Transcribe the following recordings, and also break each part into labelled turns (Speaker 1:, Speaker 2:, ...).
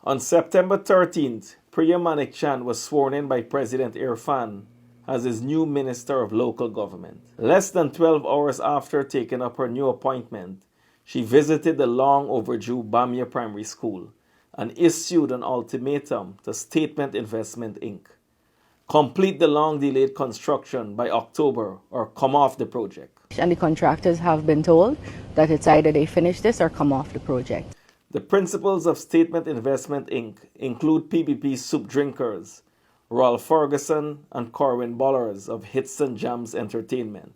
Speaker 1: On September 13th, Priya Manikchand was sworn in by President Irfan as his new Minister of Local Government. Less than 12 hours after taking up her new appointment, she visited the long overdue Bamia Primary School and issued an ultimatum to Statement Investment Inc. Complete the long delayed construction by October or come off the project.
Speaker 2: And the contractors have been told that it's either they finish this or come off the project.
Speaker 1: The principals of Statement Investment Inc. include PPP soup drinkers, Ralph Ferguson and Corwin Bollers of Hits and Jams Entertainment,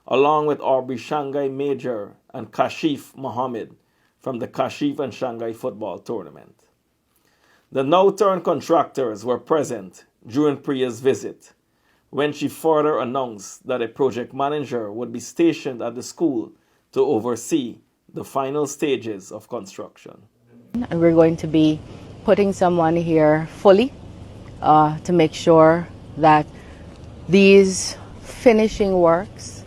Speaker 1: along with Aubrey Shanghai Major and Kashif Mohamed from the Kashif and Shanghai football tournament. The now-turned contractors were present during Priya's visit, when she further announced that a project manager would be stationed at the school to oversee the final stages of construction.
Speaker 2: And we're going to be putting someone here fully to make sure that these finishing works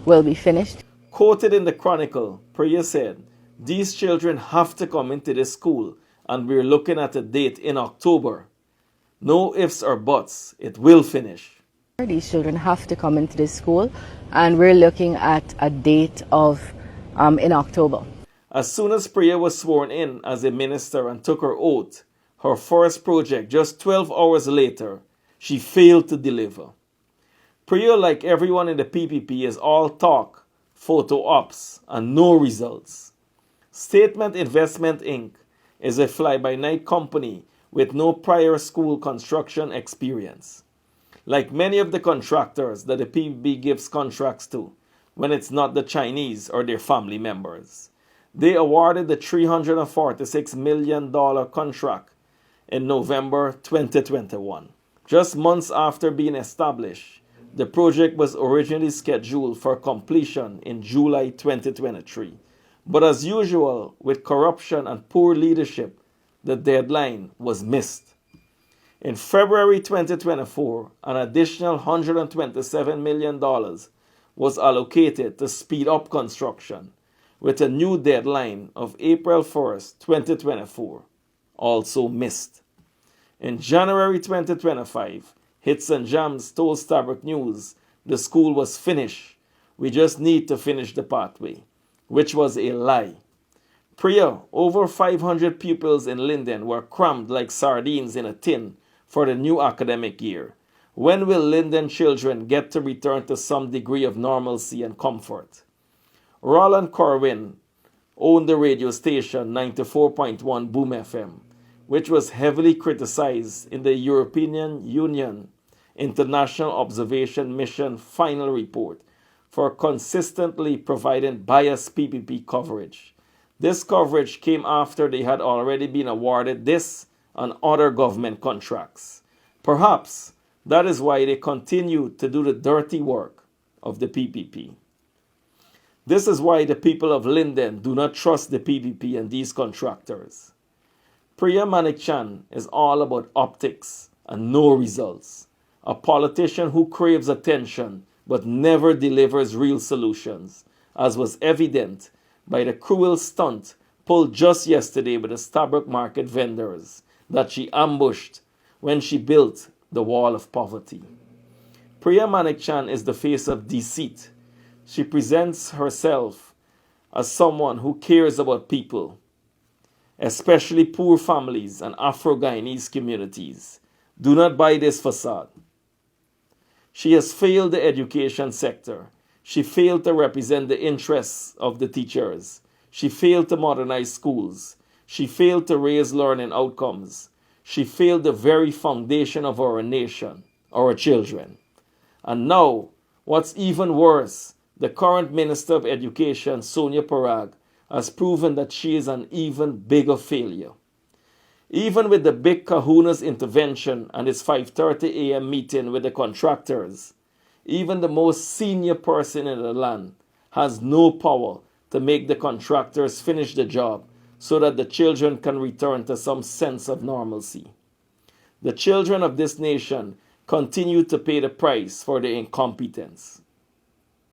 Speaker 2: will be finished.
Speaker 1: Quoted in the Chronicle, Priya said, "These children have to come into this school and we're looking at a date in October. No ifs or buts, it will finish."
Speaker 2: These children have to come into this school and we're looking at a date of in October.
Speaker 1: As soon as Priya was sworn in as a minister and took her oath, her first project just 12 hours later, she failed to deliver. Priya, like everyone in the PPP, is all talk, photo ops, and no results. Statement Investment Inc. is a fly-by-night company with no prior school construction experience. Like many of the contractors that the PPP gives contracts to, when it's not the Chinese or their family members. They awarded the $346 million contract in November 2021. Just months after being established, the project was originally scheduled for completion in July 2023. But as usual, with corruption and poor leadership, the deadline was missed. In February 2024, an additional $127 million was allocated to speed up construction, with a new deadline of April 1st, 2024, also missed. In January 2025, Hits and Jams told Starbuck News the school was finished. We just need to finish the pathway, which was a lie. Priya, over 500 pupils in Linden were crammed like sardines in a tin for the new academic year. When will Linden children get to return to some degree of normalcy and comfort? Roland Corwin owned the radio station 94.1 Boom FM, which was heavily criticized in the European Union International Observation Mission final report for consistently providing biased PPP coverage. This coverage came after they had already been awarded this and other government contracts. Perhaps that is why they continue to do the dirty work of the PPP. This is why the people of Linden do not trust the PPP and these contractors. Priya Manikchand is all about optics and no results. A politician who craves attention but never delivers real solutions, as was evident by the cruel stunt pulled just yesterday with the Starbuck Market vendors that she ambushed when she built the wall of poverty. Priya Manikchand is the face of deceit. She presents herself as someone who cares about people, especially poor families and Afro-Guyanese communities. Do not buy this facade. She has failed the education sector. She failed to represent the interests of the teachers. She failed to modernize schools. She failed to raise learning outcomes. She failed the very foundation of our nation, our children. And now, what's even worse, the current Minister of Education, Sonia Parag, has proven that she is an even bigger failure. Even with the big kahuna's intervention and its 5:30 a.m. meeting with the contractors, even the most senior person in the land has no power to make the contractors finish the job so that the children can return to some sense of normalcy. The children of this nation continue to pay the price for their incompetence.